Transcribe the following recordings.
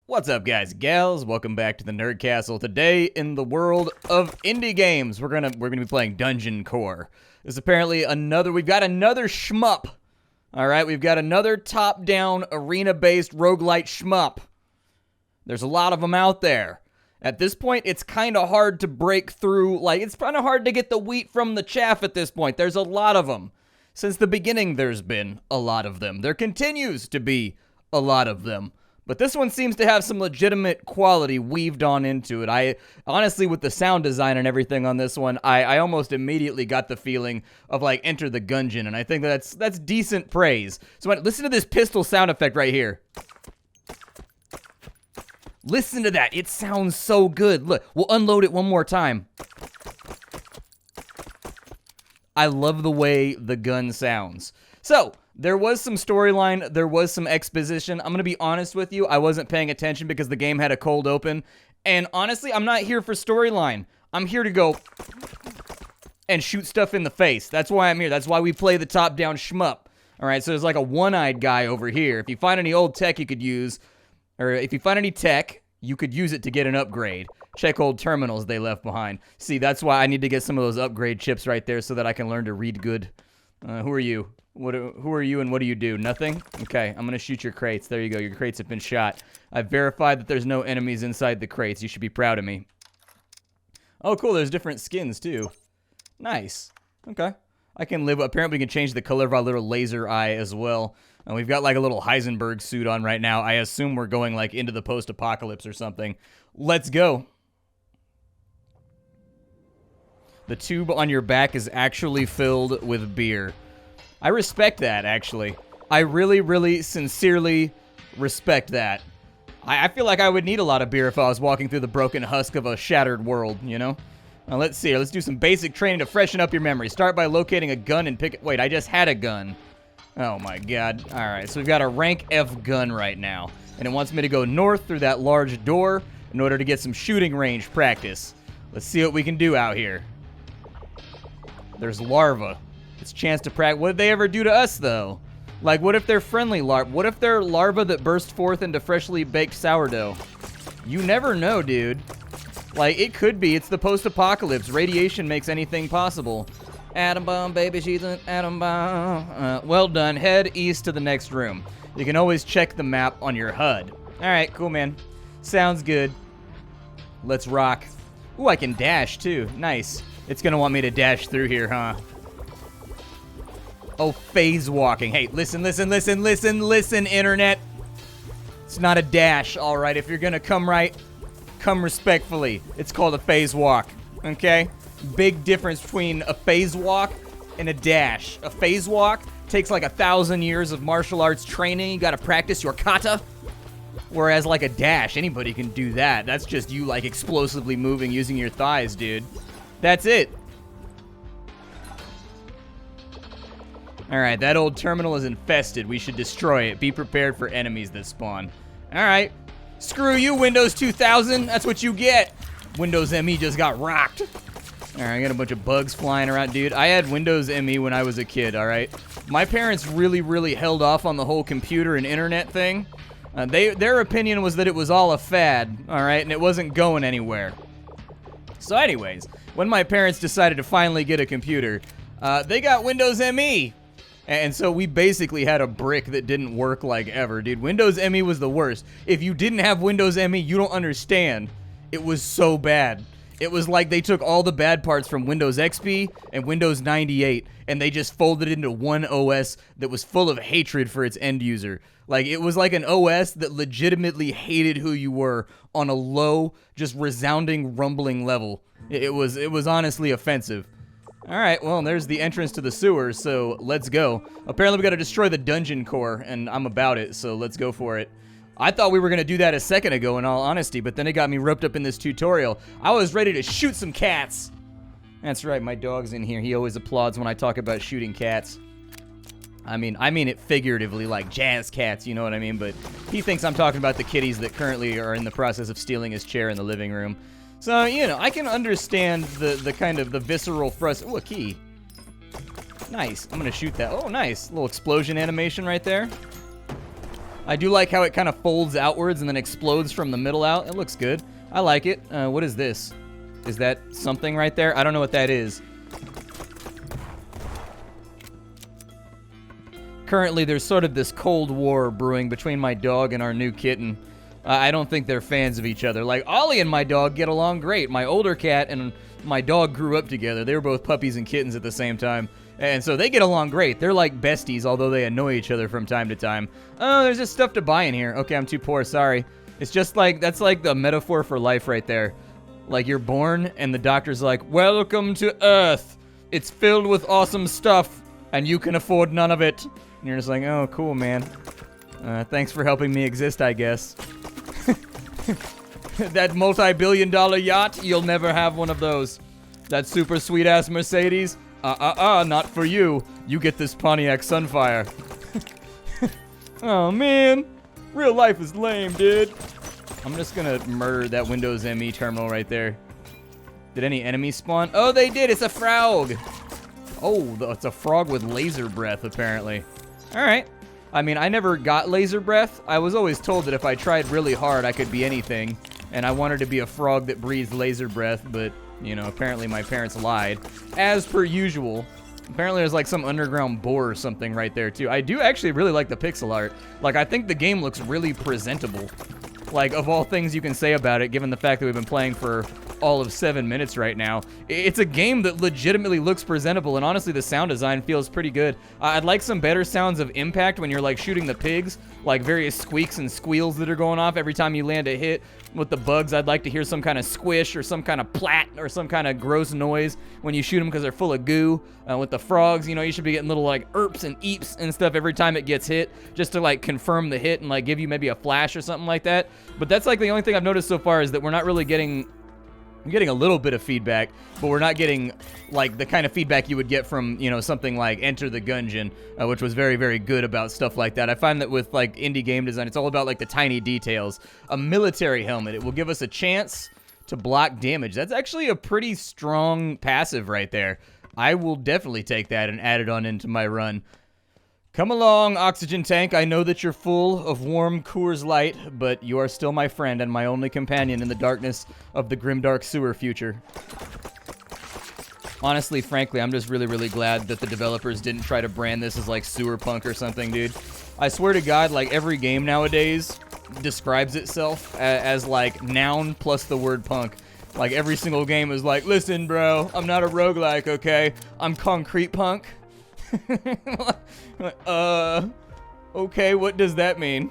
What's up, guys and gals? Welcome back to the Nerd Castle. Today, in the world of indie games, we're gonna be playing Dungeon Core. There's apparently we've got another shmup. Alright, we've got another top-down, arena-based roguelite shmup. There's a lot of them out there. At this point, it's kind of hard to break through, it's kind of hard to get the wheat from the chaff at this point. There's a lot of them. Since the beginning, there's been a lot of them. There continues to be a lot of them. But this one seems to have some legitimate quality weaved on into it. I honestly, with the sound design and everything on this one, I almost immediately got the feeling of Enter the Gungeon, and I think that's decent praise. So listen to this pistol sound effect right here. Listen to that. It sounds so good. Look, we'll unload it one more time. I love the way the gun sounds. So, there was some storyline, there was some exposition. I'm going to be honest with you, I wasn't paying attention because the game had a cold open. And honestly, I'm not here for storyline. I'm here to go and shoot stuff in the face. That's why I'm here. That's why we play the top-down shmup. Alright, so there's a one-eyed guy over here. If you find any old tech you could use, or if you find any tech, you could use it to get an upgrade. Check old terminals they left behind. See, that's why I need to get some of those upgrade chips right there so that I can learn to read good. Who are you? Who are you and what do you do? Nothing? Okay, I'm gonna shoot your crates. There you go, your crates have been shot. I've verified that there's no enemies inside the crates. You should be proud of me. Oh, cool, there's different skins, too. Nice. Okay. I can live, apparently we can change the color of our little laser eye as well. And we've got a little Heisenberg suit on right now. I assume we're going into the post-apocalypse or something. Let's go. The tube on your back is actually filled with beer. I respect that, actually. I really, really, sincerely respect that. I feel like I would need a lot of beer if I was walking through the broken husk of a shattered world, you know? Now, let's see here. Let's do some basic training to freshen up your memory. Start by locating a gun and pick it. Wait, I just had a gun. Oh, my God. All right, so we've got a rank F gun right now. And it wants me to go north through that large door in order to get some shooting range practice. Let's see what we can do out here. There's larva. It's a chance to practice. What did they ever do to us, though? What if they're friendly larva? What if they're larva that burst forth into freshly baked sourdough? You never know, dude. It could be. It's the post-apocalypse. Radiation makes anything possible. Atom bomb, baby, she's an atom bomb. Well done. Head east to the next room. You can always check the map on your HUD. All right, cool, man. Sounds good. Let's rock. Ooh, I can dash, too. Nice. It's gonna want me to dash through here, huh? Oh, phase walking. Hey, listen, internet. It's not a dash, all right? If you're gonna come right, come respectfully. It's called a phase walk, okay? Big difference between a phase walk and a dash. A phase walk takes 1,000 years of martial arts training. You gotta practice your kata. Whereas a dash, anybody can do that. That's just you explosively moving using your thighs, dude. That's it. Alright, that old terminal is infested. We should destroy it. Be prepared for enemies that spawn. Alright. Screw you, Windows 2000. That's what you get. Windows ME just got rocked. Alright, I got a bunch of bugs flying around. Dude, I had Windows ME when I was a kid, alright? My parents really, really held off on the whole computer and internet thing. Their opinion was that it was all a fad, alright? And it wasn't going anywhere. So anyways, when my parents decided to finally get a computer, they got Windows ME. And so we basically had a brick that didn't work ever, dude. Windows ME was the worst. If you didn't have Windows ME, you don't understand. It was so bad. It was like they took all the bad parts from Windows XP and Windows 98, and they just folded it into one OS that was full of hatred for its end user. It was like an OS that legitimately hated who you were on a low, just resounding, rumbling level. It was honestly offensive. Alright, well, there's the entrance to the sewers, so let's go. Apparently we gotta destroy the dungeon core, and I'm about it, so let's go for it. I thought we were gonna do that a second ago, in all honesty, but then it got me roped up in this tutorial. I was ready to shoot some cats! That's right, my dog's in here. He always applauds when I talk about shooting cats. I mean it figuratively, like jazz cats, you know what I mean? But he thinks I'm talking about the kitties that currently are in the process of stealing his chair in the living room. So, you know, I can understand the kind of the visceral frustration. Oh, a key. Nice. I'm gonna shoot that. Oh, nice. Little explosion animation right there. I do like how it kind of folds outwards and then explodes from the middle out. It looks good. I like it. What is this? Is that something right there? I don't know what that is. Currently, there's sort of this cold war brewing between my dog and our new kitten. I don't think they're fans of each other. Like, Ollie and my dog get along great. My older cat and my dog grew up together. They were both puppies and kittens at the same time. And so they get along great. They're like besties, although they annoy each other from time to time. Oh, there's just stuff to buy in here. Okay, I'm too poor, sorry. It's just like, that's like the metaphor for life right there. Like, you're born, and the doctor's like, welcome to Earth. It's filled with awesome stuff, and you can afford none of it. And you're just like, oh, cool, man. Thanks for helping me exist, I guess. That multi-billion-dollar yacht, you'll never have one of those. That super sweet-ass Mercedes, not for you. You get this Pontiac Sunfire. Oh, man. Real life is lame, dude. I'm just gonna murder that Windows ME terminal right there. Did any enemies spawn? Oh, they did. It's a frog. Oh, it's a frog with laser breath, apparently. All right. I mean, I never got laser breath. I was always told that if I tried really hard, I could be anything. And I wanted to be a frog that breathes laser breath, but, you know, apparently my parents lied. As per usual. Apparently there's like some underground boar or something right there, too. I do actually really like the pixel art. Like, I think the game looks really presentable. Like, of all things you can say about it, given the fact that we've been playing for all of 7 minutes right now. It's a game that legitimately looks presentable, and honestly, the sound design feels pretty good. I'd like some better sounds of impact when you're, like, shooting the pigs, like various squeaks and squeals that are going off every time you land a hit. With the bugs, I'd like to hear some kind of squish or some kind of plat or some kind of gross noise when you shoot them because they're full of goo. With the frogs, you know, you should be getting little, like, erps and eeps and stuff every time it gets hit, just to, like, confirm the hit and, like, give you maybe a flash or something like that. But that's, like, the only thing I've noticed so far is that we're not really getting... I'm getting a little bit of feedback, but we're not getting, like, the kind of feedback you would get from, you know, something like Enter the Gungeon, which was very, very good about stuff like that. I find that with, like, indie game design, it's all about, like, the tiny details. A military helmet, it will give us a chance to block damage. That's actually a pretty strong passive right there. I will definitely take that and add it on into my run. Come along, oxygen tank. I know that you're full of warm Coors Light, but you are still my friend and my only companion in the darkness of the grimdark sewer future. Honestly, frankly, I'm just really, really glad that the developers didn't try to brand this as like sewer punk or something, dude. I swear to God, like every game nowadays describes itself as like noun plus the word punk. Like every single game is like, listen, bro, I'm not a roguelike, okay? I'm concrete punk. Okay, what does that mean?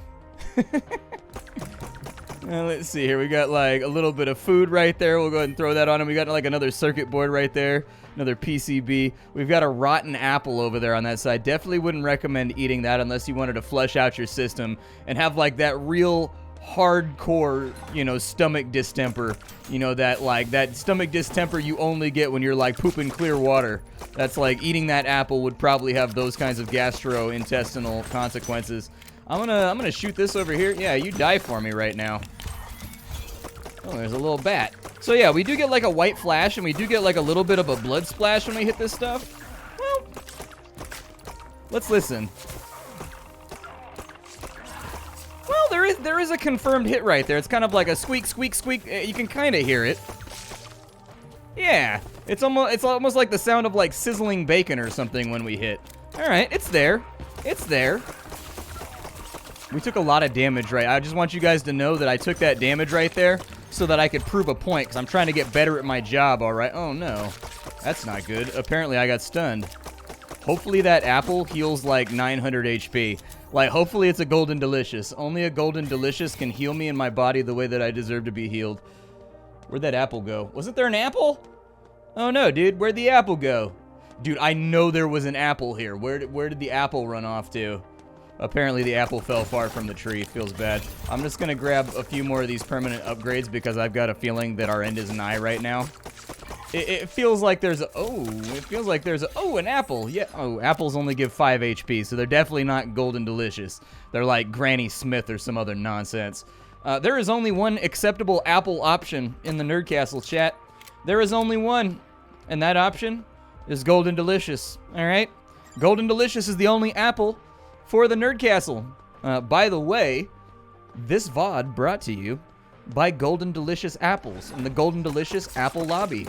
Let's see here. We got like a little bit of food right there. We'll go ahead and throw that on him. We got like another circuit board right there. Another PCB. We've got a rotten apple over there on that side. Definitely wouldn't recommend eating that unless you wanted to flush out your system and have like that real hardcore, you know, stomach distemper. You know, that like that stomach distemper you only get when you're like pooping clear water. That's like eating that apple would probably have those kinds of gastrointestinal consequences. I'm gonna shoot this over here. Yeah, you die for me right now. Oh, there's a little bat. So yeah, we do get like a white flash and we do get like a little bit of a blood splash when we hit this stuff. Well, let's listen. Well, there is a confirmed hit right there. It's kind of like a squeak, squeak, squeak. You can kind of hear it. Yeah, it's almost like the sound of like sizzling bacon or something when we hit. All right, it's there. It's there. We took a lot of damage, right? I just want you guys to know that I took that damage right there so that I could prove a point, because I'm trying to get better at my job, all right? Oh, no. That's not good. Apparently, I got stunned. Hopefully, that apple heals like 900 HP. Like, hopefully, it's a Golden Delicious. Only a Golden Delicious can heal me in my body the way that I deserve to be healed. Where'd that apple go? Wasn't there an apple? Oh, no, dude. Where'd the apple go? Dude, I know there was an apple here. Where did the apple run off to? Apparently the apple fell far from the tree. Feels bad. I'm just going to grab a few more of these permanent upgrades because I've got a feeling that our end is nigh right now. It feels like there's a... Oh, it feels like there's a... Oh, an apple. Yeah. Oh, apples only give 5 HP, so they're definitely not Golden Delicious. They're like Granny Smith or some other nonsense. There is only one acceptable apple option in the Nerd Castle chat. There is only one, and that option is Golden Delicious. All right? Golden Delicious is the only apple for the Nerd Castle. By the way, this VOD brought to you by Golden Delicious Apples and the Golden Delicious Apple Lobby.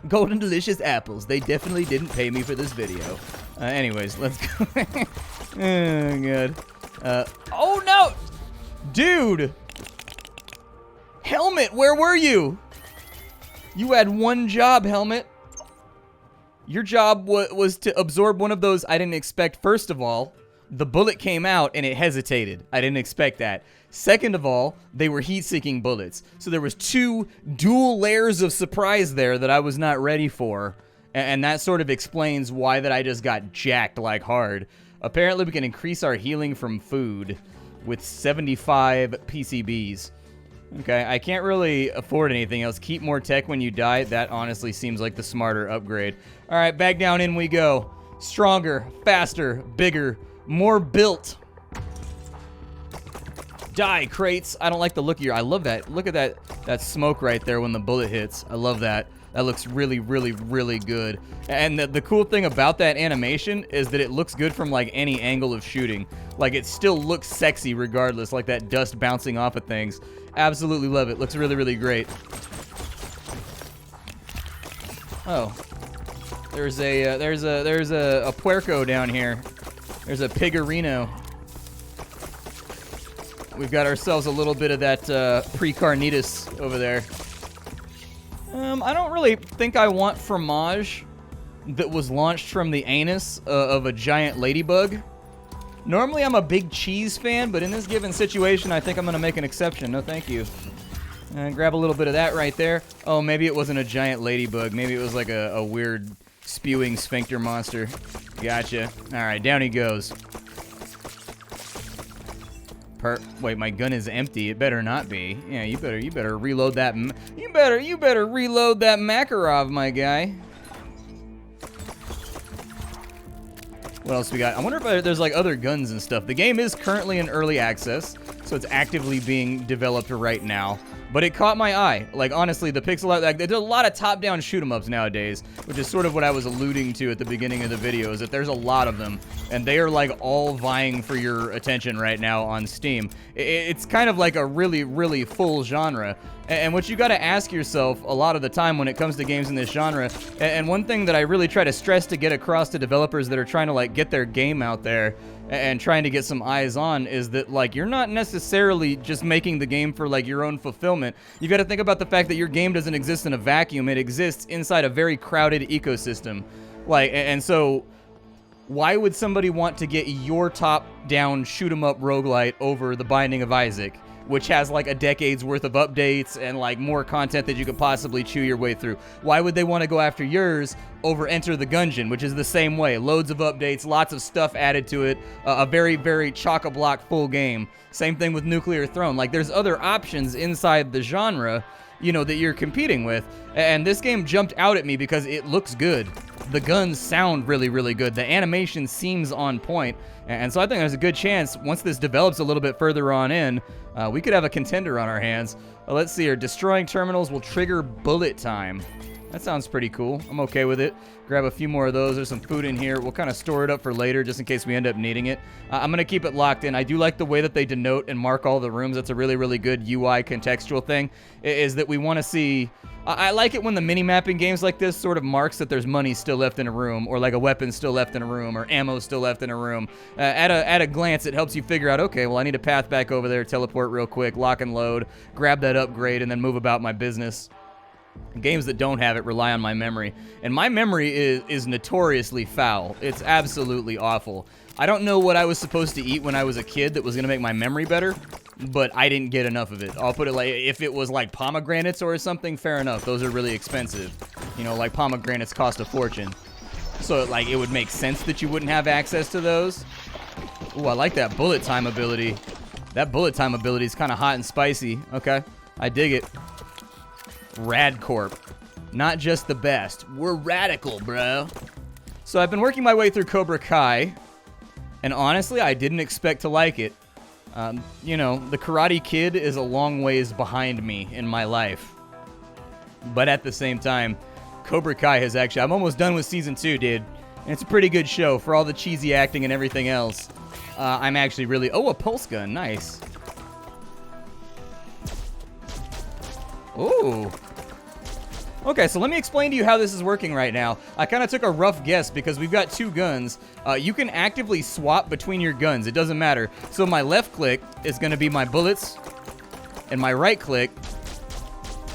Golden Delicious Apples. They definitely didn't pay me for this video. Anyways, let's go. Oh, God. Oh, no! Dude! Helmet, where were you? You had one job, Helmet. Your job was to absorb one of those I didn't expect. First of all, the bullet came out and it hesitated. I didn't expect that. Second of all, they were heat-seeking bullets. So there was 2 dual layers of surprise there that I was not ready for. And that sort of explains why that I just got jacked like hard. Apparently we can increase our healing from food with 75 PCBs. Okay, I can't really afford anything else. Keep more tech when you die. That honestly seems like the smarter upgrade. All right, back down in we go. Stronger, faster, bigger, more built. Die, crates. I don't like the look of your... I love that. Look at that smoke right there when the bullet hits. I love that. That looks really, really, really good. And the cool thing about that animation is that it looks good from, like, any angle of shooting. Like, it still looks sexy regardless, like that dust bouncing off of things. Absolutely love it. Looks really, really great. Oh. There's a puerco down here. There's a pigorino. We've got ourselves a little bit of that pre-carnitas over there. I don't really think I want fromage that was launched from the anus of a giant ladybug. Normally I'm a big cheese fan, but in this given situation, I think I'm going to make an exception. No, thank you. Grab a little bit of that right there. Oh, maybe it wasn't a giant ladybug. Maybe it was like a weird spewing sphincter monster. Gotcha. All right, down he goes. Wait, my gun is empty. It better not be. Yeah, you better reload that. You better reload that Makarov, my guy. What else we got? I wonder if there's like other guns and stuff. The game is currently in early access, so it's actively being developed right now. But it caught my eye. Like, honestly, the pixel art, like, there's a lot of top-down shoot-'em-ups nowadays, which is sort of what I was alluding to at the beginning of the video, is that there's a lot of them, and they are, like, all vying for your attention right now on Steam. It's kind of like a really, really full genre. And what you gotta ask yourself a lot of the time when it comes to games in this genre, and one thing that I really try to stress to get across to developers that are trying to, like, get their game out there, and trying to get some eyes on, is that, like, you're not necessarily just making the game for, like, your own fulfillment. You got to think about the fact that your game doesn't exist in a vacuum. It exists inside a very crowded ecosystem. Like, and so why would somebody want to get your top-down shoot-'em-up roguelite over The Binding of Isaac, which has like a decade's worth of updates and like more content that you could possibly chew your way through? Why would they want to go after yours over Enter the Gungeon, which is the same way? Loads of updates, lots of stuff added to it, a very, very chock-a-block full game. Same thing with Nuclear Throne. Like, there's other options inside the genre, you know, that you're competing with. And this game jumped out at me because it looks good. The guns sound really, really good. The animation seems on point. And so I think there's a good chance, once this develops a little bit further on in, we could have a contender on our hands. Let's see here. Destroying terminals will trigger bullet time. That sounds pretty cool. I'm okay with it. Grab a few more of those. There's some food in here. We'll kind of store it up for later just in case we end up needing it. I'm going to keep it locked in. I do like the way that they denote and mark all the rooms. That's a really, really good UI contextual thing, is that we want to see... I like it when the mini-map in games like this sort of marks that there's money still left in a room, or like a weapon still left in a room, or ammo still left in a room. At a glance, it helps you figure out, okay, well, I need a path back over there, teleport real quick, lock and load, grab that upgrade, and then move about my business. Games that don't have it rely on my memory, and my memory is notoriously foul. It's absolutely awful. I don't know what I was supposed to eat when I was a kid that was going to make my memory better, but I didn't get enough of it. I'll put it like, if it was like pomegranates or something, fair enough. Those are really expensive. You know, like pomegranates cost a fortune. So, like, it would make sense that you wouldn't have access to those. Ooh, I like that bullet time ability. That bullet time ability is kind of hot and spicy. Okay, I dig it. Radcorp. Not just the best. We're radical, bro. So I've been working my way through Cobra Kai, and honestly, I didn't expect to like it. You know, the Karate Kid is a long ways behind me in my life. But at the same time, Cobra Kai has actually... I'm almost done with Season 2, dude. And it's a pretty good show for all the cheesy acting and everything else. I'm actually really... Oh, a pulse gun. Nice. Ooh. Okay, so let me explain to you how this is working right now. I kind of took a rough guess because we've got 2 guns. You can actively swap between your guns. It doesn't matter. So my left click is going to be my bullets, and my right click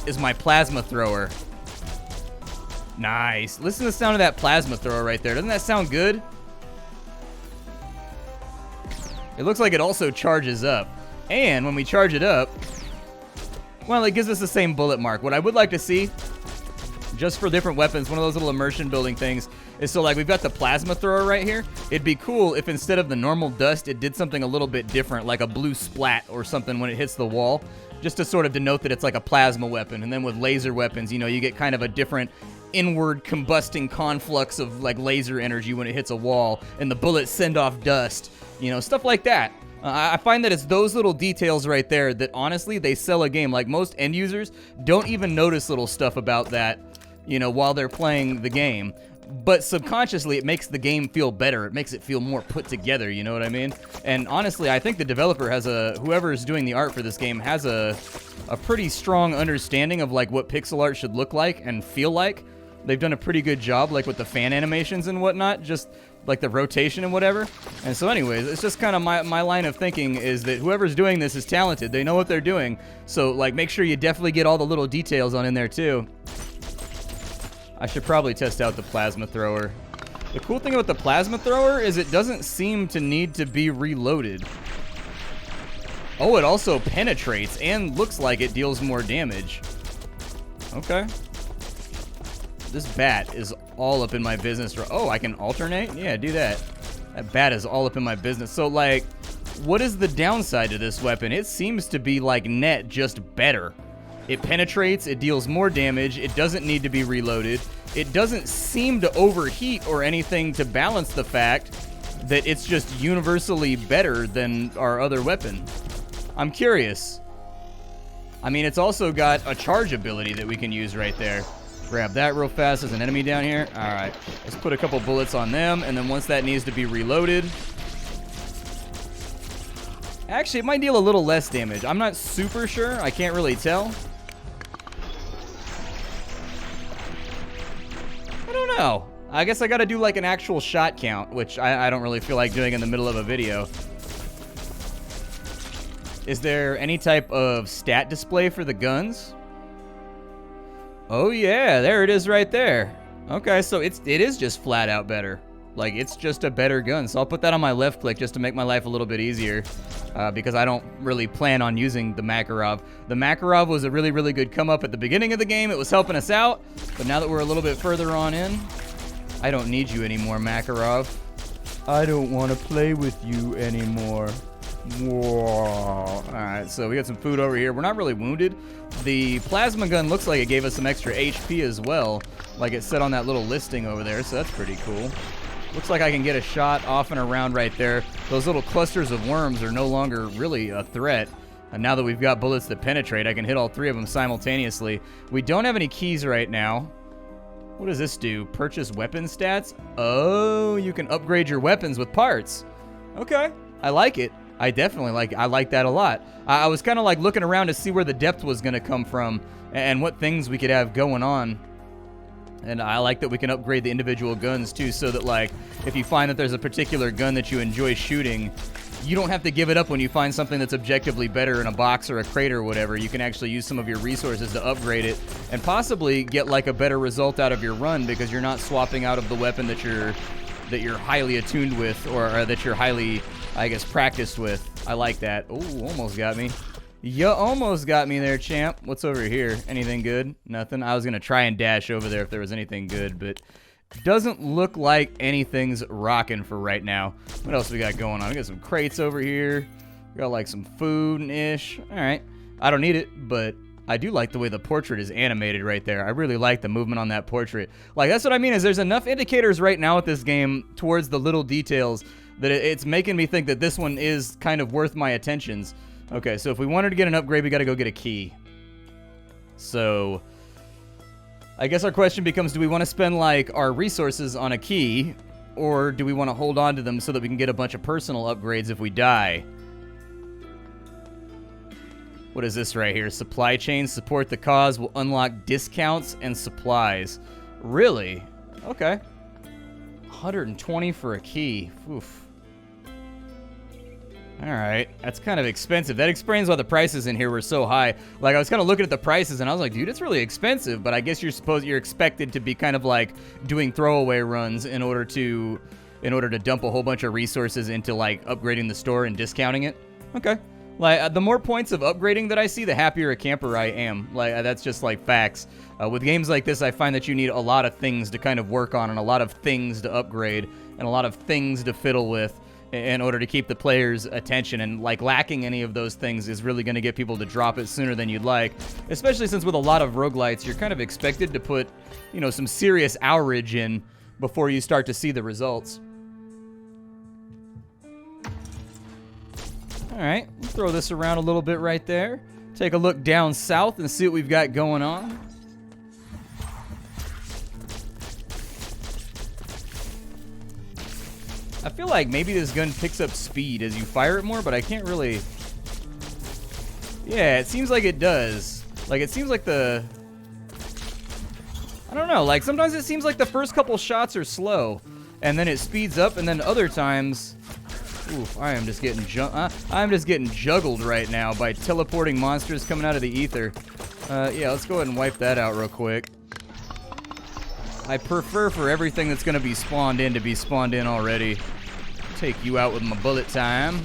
is my plasma thrower. Nice. Listen to the sound of that plasma thrower right there. Doesn't that sound good? It looks like it also charges up. And when we charge it up, well, it gives us the same bullet mark. What I would like to see, just for different weapons, one of those little immersion building things, is so like we've got the plasma thrower right here. It'd be cool if instead of the normal dust, it did something a little bit different, like a blue splat or something when it hits the wall, just to sort of denote that it's like a plasma weapon. And then with laser weapons, you know, you get kind of a different inward combusting conflux of like laser energy when it hits a wall, and the bullets send off dust, you know, stuff like that. I find that it's those little details right there that honestly they sell a game. Like most end users don't even notice little stuff about that, you know, while they're playing the game. But subconsciously it makes the game feel better. It makes it feel more put together, you know what I mean? And honestly, I think the developer has whoever is doing the art for this game has a pretty strong understanding of like what pixel art should look like and feel like. They've done a pretty good job, like with the fan animations and whatnot, just like the rotation and whatever. And so anyways, it's just kind of my line of thinking is that whoever's doing this is talented. They know what they're doing. So like make sure you definitely get all the little details on in there too. I should probably test out the plasma thrower. The cool thing about the plasma thrower is it doesn't seem to need to be reloaded. Oh, it also penetrates and looks like it deals more damage. Okay. This bat is all up in my business. Oh, I can alternate? Yeah, do that. That bat is all up in my business. So, like, what is the downside to this weapon? It seems to be, like, net, just better. It penetrates, it deals more damage, it doesn't need to be reloaded. It doesn't seem to overheat or anything to balance the fact that it's just universally better than our other weapon. I'm curious. I mean, it's also got a charge ability that we can use right there. Grab that real fast. There's an enemy down here. All right, let's put a couple bullets on them, and then once that needs to be reloaded... Actually, it might deal a little less damage. I'm not super sure. I can't really tell. I don't know. I guess I gotta do like an actual shot count, which I don't really feel like doing in the middle of a video. Is there any type of stat display for the guns? Oh yeah, there it is right there. Okay, so it is just flat out better. Like, it's just a better gun. So I'll put that on my left click just to make my life a little bit easier, because I don't really plan on using the Makarov. The Makarov was a really, really good come up at the beginning of the game. It was helping us out, but now that we're a little bit further on in, I don't need you anymore, Makarov. I don't want to play with you anymore. Whoa. Alright, so we got some food over here. We're not really wounded. The plasma gun looks like it gave us some extra HP as well, like it said on that little listing over there, so that's pretty cool. Looks like I can get a shot off and around right there. Those little clusters of worms are no longer really a threat. And now that we've got bullets that penetrate, I can hit all 3 of them simultaneously. We don't have any keys right now. What does this do? Purchase weapon stats? Oh, you can upgrade your weapons with parts. Okay, I like it. I definitely like that a lot. I was kind of like looking around to see where the depth was going to come from and what things we could have going on. And I like that we can upgrade the individual guns too, so that like if you find that there's a particular gun that you enjoy shooting, you don't have to give it up when you find something that's objectively better in a box or a crate or whatever. You can actually use some of your resources to upgrade it and possibly get like a better result out of your run because you're not swapping out of the weapon that you're highly attuned with or that you're highly, I guess, practiced with. I like that. Oh, almost got me. You almost got me there, champ. What's over here? Anything good? Nothing? I was going to try and dash over there if there was anything good, but doesn't look like anything's rocking for right now. What else we got going on? We got some crates over here. We got like some food-ish. All right. I don't need it, but I do like the way the portrait is animated right there. I really like the movement on that portrait. Like, that's what I mean is there's enough indicators right now with this game towards the little details that it's making me think that this one is kind of worth my attentions. Okay, so if we wanted to get an upgrade, we got to go get a key. So I guess our question becomes, do we want to spend like our resources on a key or do we want to hold on to them so that we can get a bunch of personal upgrades if we die? What is this right here? Supply chain, support the cause, will unlock discounts and supplies. Really? Okay. 120 for a key. Oof. Alright, that's kind of expensive. That explains why the prices in here were so high. Like, I was kind of looking at the prices and I was like, dude, it's really expensive. But I guess you're expected to be kind of like doing throwaway runs in order to dump a whole bunch of resources into like upgrading the store and discounting it. Okay. Like, the more points of upgrading that I see, the happier a camper I am. Like, that's just like facts. With games like this, I find that you need a lot of things to kind of work on and a lot of things to upgrade and a lot of things to fiddle with in order to keep the player's attention, and like lacking any of those things is really going to get people to drop it sooner than you'd like, especially since with a lot of roguelites you're kind of expected to put, you know, some serious hourage in before you start to see the results. Alright, we'll throw this around a little bit right there. Take a look down south and see what we've got going on. I feel like maybe this gun picks up speed as you fire it more, but I can't really... Yeah, it seems like it does. Like, it seems like the... I don't know, like, sometimes it seems like the first couple shots are slow, and then it speeds up, and then other times... Oof, I'm just getting juggled right now by teleporting monsters coming out of the ether. Yeah, let's go ahead and wipe that out real quick. I prefer for everything that's going to be spawned in to be spawned in already. Take you out with my bullet time.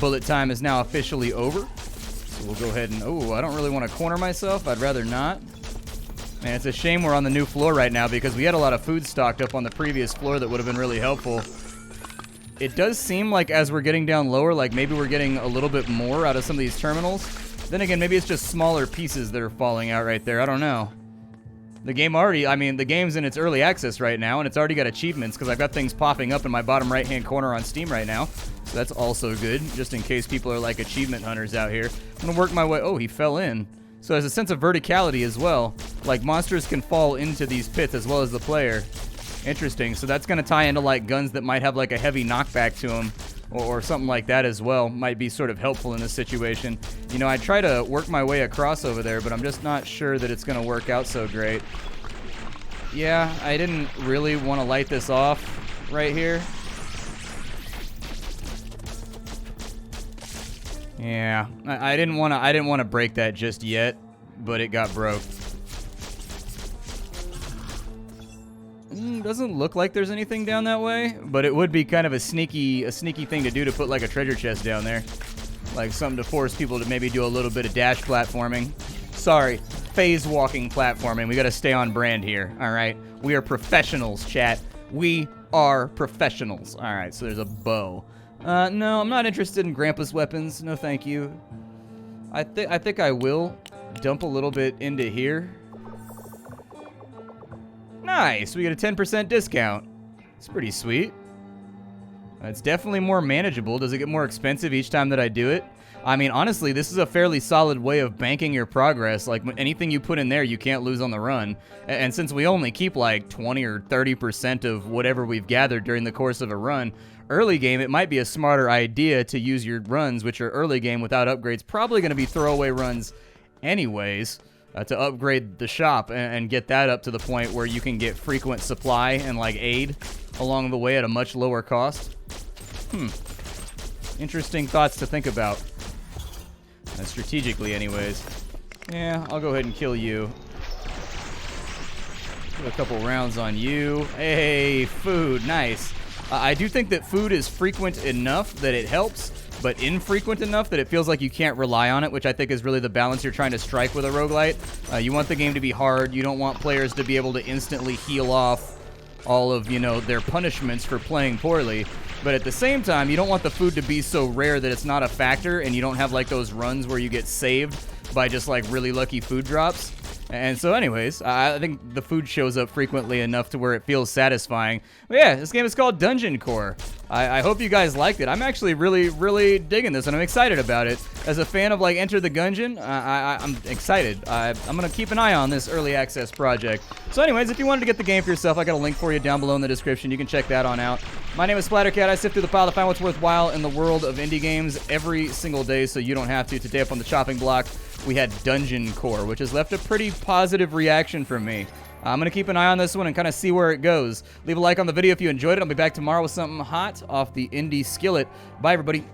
Bullet time is now officially over. So we'll go ahead and... Oh, I don't really want to corner myself. I'd rather not. Man, it's a shame we're on the new floor right now because we had a lot of food stocked up on the previous floor that would have been really helpful. It does seem like as we're getting down lower, like maybe we're getting a little bit more out of some of these terminals. Then again, maybe it's just smaller pieces that are falling out right there. I don't know. The game already, I mean, the game's in its early access right now, and it's already got achievements because I've got things popping up in my bottom right-hand corner on Steam right now. So that's also good, just in case people are like achievement hunters out here. I'm going to work my way... Oh, he fell in. So there's a sense of verticality as well. Like, monsters can fall into these pits as well as the player. Interesting. So that's going to tie into, like, guns that might have, like, a heavy knockback to them. Or something like that as well. Might be sort of helpful in this situation. You know, I try to work my way across over there, but I'm just not sure that it's going to work out so great. Yeah, I didn't really want to light this off right here. Yeah, I didn't want to break that just yet, but it got broke. Doesn't look like there's anything down that way, but it would be kind of a sneaky thing to do to put like a treasure chest down there. Like something to force people to maybe do a little bit of dash platforming. Sorry, phase walking platforming. We gotta stay on brand here, alright? We are professionals, chat. We are professionals. Alright, so there's a bow. No, I'm not interested in Grandpa's weapons. No, thank you. I think I will dump a little bit into here. Nice, we get a 10% discount. It's pretty sweet. It's definitely more manageable. Does it get more expensive each time that I do it? I mean, honestly, this is a fairly solid way of banking your progress. Like, anything you put in there, you can't lose on the run. And since we only keep like 20 or 30% of whatever we've gathered during the course of a run, early game, it might be a smarter idea to use your runs, which are early game without upgrades, probably going to be throwaway runs anyways. To upgrade the shop and get that up to the point where you can get frequent supply and like aid along the way at a much lower cost. Interesting thoughts to think about. Strategically anyways. Yeah, I'll go ahead and kill you. Put a couple rounds on you. Hey, food, nice. I do think that food is frequent enough that it helps, but infrequent enough that it feels like you can't rely on it, which I think is really the balance you're trying to strike with a roguelite. You want the game to be hard. You don't want players to be able to instantly heal off all of, you know, their punishments for playing poorly. But at the same time, you don't want the food to be so rare that it's not a factor and you don't have like those runs where you get saved by just like really lucky food drops. And so anyways, I think the food shows up frequently enough to where it feels satisfying. But yeah, this game is called Dungeon Core. I hope you guys liked it. I'm actually really digging this, and I'm excited about it. As a fan of like Enter the Gungeon, I'm excited. I'm gonna keep an eye on this early access project. So anyways, if you wanted to get the game for yourself, I got a link for you down below in the description. You can check that on out. My name is Splattercat. I sift through the pile to find what's worthwhile in the world of indie games every single day, so you don't have to. Today up on the chopping block, we had Dungeon Core, which has left a pretty positive reaction from me. I'm going to keep an eye on this one and kind of see where it goes. Leave a like on the video if you enjoyed it. I'll be back tomorrow with something hot off the indie skillet. Bye, everybody.